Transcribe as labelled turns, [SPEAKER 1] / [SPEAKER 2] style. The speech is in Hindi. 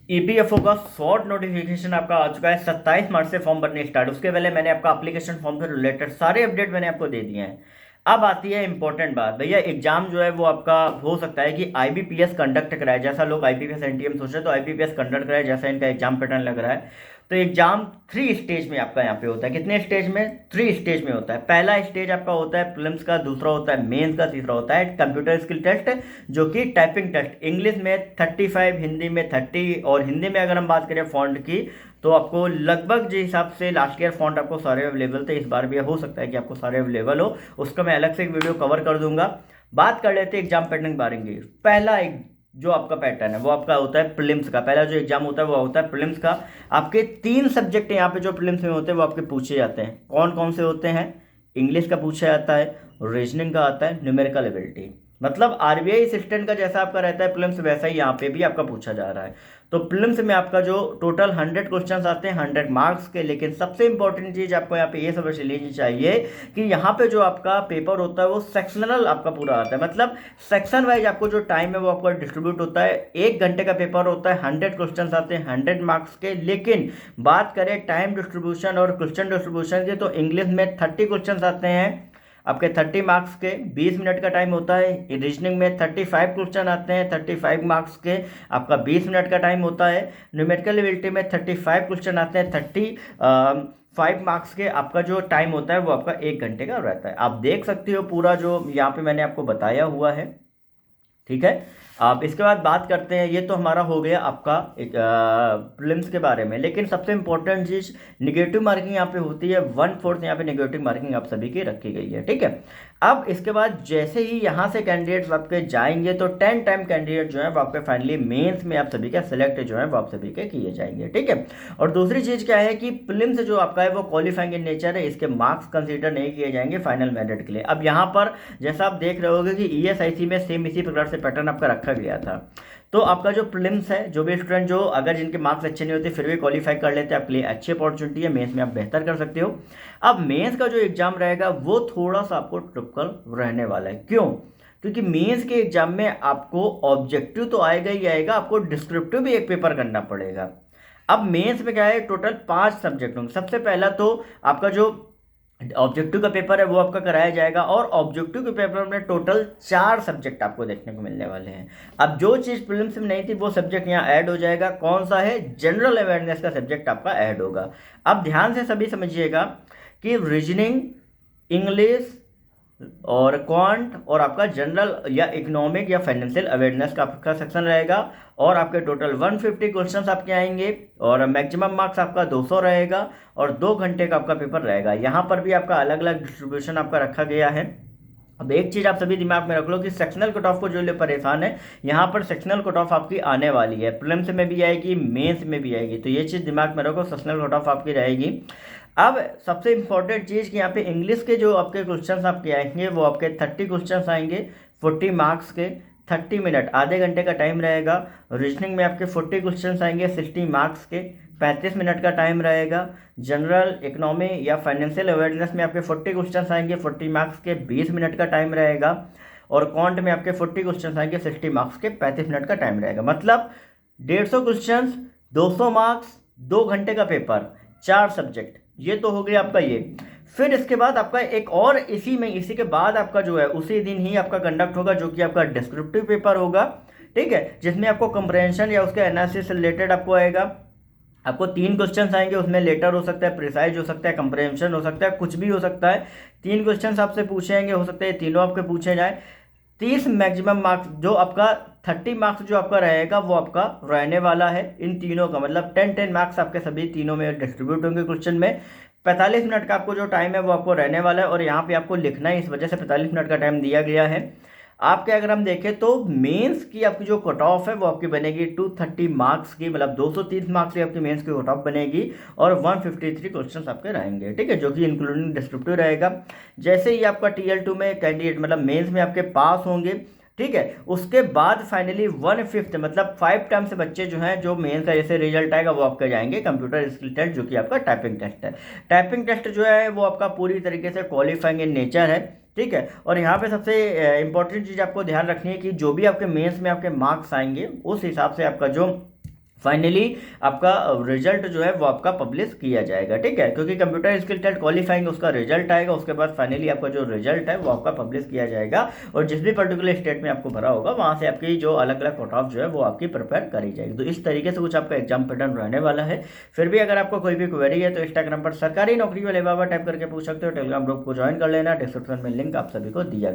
[SPEAKER 1] ईपीएफओ का शॉर्ट नोटिफिकेशन आपका आ चुका है। 27 मार्च से फॉर्म भरने स्टार्ट। उसके पहले मैंने आपका एप्लीकेशन फॉर्म से रिलेटेड सारे अपडेट मैंने आपको दे दिए हैं। अब आती है इंपॉर्टेंट बात, भैया एग्जाम जो है वो आपका हो सकता है कि आईबीपीएस कंडक्ट कराए, जैसा लोग आईबीपीएस एनटीएम सोच रहे हैं तो आईबीपीएस कंडक्ट कराए, जैसा इनका एग्जाम पैटर्न लग रहा है। तो एग्जाम 3 स्टेज में आपका यहाँ पे होता है। कितने स्टेज में? 3 स्टेज में होता है। पहला स्टेज आपका होता है प्रीलिम्स का, दूसरा होता है मेंस का, तीसरा होता है कंप्यूटर स्किल टेस्ट, जो कि टाइपिंग टेस्ट। इंग्लिश में 35, हिंदी में 30, और हिंदी में अगर हम बात करें फॉन्ट की तो आपको लगभग जिस हिसाब से लास्ट ईयर फॉन्ट आपको सारे अवेलेबल थे, इस बार भी हो सकता है कि आपको सारे अवेलेबल हो, उसका मैं अलग से एक वीडियो कवर कर दूंगा। बात कर लेते हैं एग्जाम पैटर्न बारेंगे। पहला एक जो आपका पैटर्न है वो आपका होता है प्रीलिम्स का। पहला जो एग्जाम होता है वो होता है प्रीलिम्स का। आपके 3 सब्जेक्ट यहाँ पे जो प्रीलिम्स में होते हैं वो आपके पूछे जाते हैं। कौन कौन से होते हैं? इंग्लिश का पूछा जाता है, रीजनिंग का आता है, न्यूमेरिकल एबिलिटी। मतलब आरबीआई असिस्टेंट का जैसा आपका रहता है प्रीलिम्स, वैसा ही यहाँ पे भी आपका पूछा जा रहा है। तो प्रीलिम्स में आपका जो टोटल 100 क्वेश्चंस आते हैं 100 मार्क्स के। लेकिन सबसे इंपॉर्टेंट चीज आपको यहाँ पे ये समझ लेनी चाहिए कि यहाँ पे जो आपका पेपर होता है वो सेक्शनल आपका पूरा आता है। मतलब सेक्शन वाइज आपको जो टाइम है वो आपका डिस्ट्रीब्यूट होता है। 1 घंटे का पेपर होता है, 100 क्वेश्चंस आते हैं 100 मार्क्स के। लेकिन बात करें टाइम डिस्ट्रीब्यूशन और क्वेश्चन डिस्ट्रीब्यूशन की, तो इंग्लिश में 30 क्वेश्चंस आते हैं आपके 30 मार्क्स के, 20 मिनट का टाइम होता है। रीजनिंग में 35 क्वेश्चन आते हैं 35 मार्क्स के, आपका 20 मिनट का टाइम होता है। न्यूमेरिकल एबिलिटी में 35 क्वेश्चन आते हैं 35 मार्क्स के, आपका जो टाइम होता है वो आपका 1 घंटे का रहता है। आप देख सकते हो पूरा जो यहाँ पे मैंने आपको बताया हुआ है, ठीक है। आप इसके बाद बात करते हैं, ये तो हमारा हो गया आपका एक प्रीलिम्स के बारे में। लेकिन सबसे इंपॉर्टेंट चीज निगेटिव मार्किंग यहाँ पे होती है। 1/4 यहाँ पे निगेटिव मार्किंग आप सभी की रखी गई है, ठीक है। अब इसके बाद जैसे ही यहाँ से कैंडिडेट्स आपके जाएंगे तो 10 टाइम कैंडिडेट जो है वो आपके फाइनली मेंस में आप सभी का सिलेक्ट जो है वो आप सभी के किए जाएंगे, ठीक है। और दूसरी चीज क्या है कि प्रीलिम्स जो आपका है वो क्वालिफाइंग इन नेचर है, इसके मार्क्स कंसीडर नहीं किए जाएंगे फाइनल मेरिट के लिए। अब यहाँ पर जैसा आप देख रहे होगे कि ईएसआईसी में सेम इसी प्रकार से पैटर्न आपका रखा गया था। तो आपका जो प्रीलिम्स है, जो भी स्टूडेंट जो अगर जिनके मार्क्स अच्छे नहीं होते फिर भी क्वालिफाई कर लेते हैं, आपके लिए अच्छी अपॉर्चुनिटी है। मेंस में आप बेहतर कर सकते हो। अब मेंस का जो एग्जाम रहेगा वो थोड़ा सा आपको टिपिकल रहने वाला है। क्यों? क्योंकि मेंस के एग्जाम में आपको ऑब्जेक्टिव तो आएगा ही आएगा, आपको डिस्क्रिप्टिव भी एक पेपर करना पड़ेगा। अब मेंस में क्या है, टोटल 5 सब्जेक्ट होंगे। सबसे पहला तो आपका जो ऑब्जेक्टिव का पेपर है वो आपका कराया जाएगा, और ऑब्जेक्टिव के पेपर में टोटल 4 सब्जेक्ट आपको देखने को मिलने वाले हैं। अब जो चीज़ प्रीलिम्स में नहीं थी वो सब्जेक्ट यहाँ ऐड हो जाएगा। कौन सा है? जनरल अवेयरनेस का सब्जेक्ट आपका ऐड होगा। अब ध्यान से सभी समझिएगा कि रीजनिंग, इंग्लिश और क्वांट और आपका जनरल या इकोनॉमिक या फाइनेंशियल अवेयरनेस का आपका सेक्शन रहेगा। और आपके टोटल 150 क्वेश्चंस आपके आएंगे, और मैक्सिमम मार्क्स आपका 200 रहेगा, और 2 घंटे का आपका पेपर रहेगा। यहाँ पर भी आपका अलग अलग डिस्ट्रीब्यूशन आपका रखा गया है। अब एक चीज़ आप सभी दिमाग में रख लो कि सेक्शनल कट ऑफ को जो लोग परेशान है, यहाँ पर सेक्शनल कट ऑफ आपकी आने वाली है। प्रीलिम्स में भी आएगी, मेंस में भी आएगी, तो ये चीज़ दिमाग में रखो, सेक्शनल कट ऑफ आपकी रहेगी। अब सबसे इंपॉर्टेंट चीज़ कि यहाँ पे इंग्लिश के जो आपके क्वेश्चंस आपके आएंगे वो आपके 30 क्वेश्चंस आएंगे 40 मार्क्स के, 30 मिनट, आधे घंटे का टाइम रहेगा। रीजनिंग में आपके 40 क्वेश्चंस आएंगे 60 मार्क्स के, 35 मिनट का टाइम रहेगा। जनरल इकोनॉमी या फाइनेंशियल अवेयरनेस में आपके 40 क्वेश्चंस आएंगे 40 मार्क्स के, 20 मिनट का टाइम रहेगा। और क्वांट में आपके 40 क्वेश्चंस आएंगे 60 मार्क्स के, 35 मिनट का टाइम रहेगा। मतलब 150 क्वेश्चंस, 200 मार्क्स, 2 घंटे का पेपर, 4 सब्जेक्ट। ये तो हो गया आपका ये। फिर इसके बाद आपका एक और इसी के बाद आपका जो है उसी दिन ही आपका कंडक्ट होगा, जो कि आपका डिस्क्रिप्टिव पेपर होगा, ठीक है। जिसमें आपको कंप्रहेंशन या उसके एनालिसिस से रिलेटेड आपको आएगा। आपको 3 क्वेश्चंस आएंगे, उसमें लेटर हो सकता है, प्रिसाइज हो सकता है, कंप्रहेंशन हो सकता है, कुछ भी हो सकता है। 3 क्वेश्चंस आपसे पूछेंगे, हो सकता है तीनों आपके पूछे जाए। 30 मैक्सिमम मार्क्स जो आपका 30 मार्क्स जो आपका रहेगा वो आपका रहने वाला है इन तीनों का। मतलब 10 मार्क्स आपके सभी तीनों में डिस्ट्रीब्यूट होंगे क्वेश्चन में। 45 मिनट का आपको जो टाइम है वो आपको रहने वाला है, और यहाँ पे आपको लिखना है, इस वजह से 45 मिनट का टाइम दिया गया है। आपके अगर हम देखें तो मेंस की आपकी जो कट ऑफ है वो आपकी बनेगी 230 मार्क्स की, मतलब 230 मार्क्स की आपकी मेंस की कट ऑफ बनेगी, और 153 क्वेश्चंस आपके रहेंगे, ठीक है, जो कि इंक्लूडिंग डिस्क्रिप्टिव रहेगा। जैसे ही आपका TL2 में कैंडिडेट मतलब मेंस में आपके पास होंगे, ठीक है, उसके बाद फाइनली 1/5 मतलब 5 टर्म से बच्चे जो हैं, जो मेंस का जैसे रिजल्ट आएगा वो आपके जाएंगे कंप्यूटर स्किल टेस्ट, जो कि आपका टाइपिंग टेस्ट है। टाइपिंग टेस्ट जो है वो आपका पूरी तरीके से क्वालिफाइंग इन नेचर है, ठीक है। और यहाँ पे सबसे इंपॉर्टेंट चीज़ आपको ध्यान रखनी है कि जो भी आपके मेंस में आपके मार्क्स आएंगे उस हिसाब से आपका जो फाइनली आपका रिजल्ट जो है वो आपका पब्लिश किया जाएगा, ठीक है, क्योंकि कंप्यूटर स्किल टेस्ट क्वालिफाइंग उसका रिजल्ट आएगा, उसके बाद फाइनली आपका जो रिजल्ट है वो आपका पब्लिश किया जाएगा, और जिस भी पर्टिकुलर स्टेट में आपको भरा होगा वहाँ से आपकी जो अलग अलग कट ऑफ जो है वो आपकी प्रिपेयर करी जाएगी। तो इस तरीके से कुछ आपका एग्जाम पैटर्न रहने वाला है। फिर भी अगर आपको कोई भी क्वेरी है तो इंस्टाग्राम पर सरकारी नौकरी वाले बाबा टाइप करके पूछ सकते हो, टेलीग्राम ग्रुप को ज्वाइन कर लेना, डिस्क्रिप्शन में लिंक आप सभी को दिया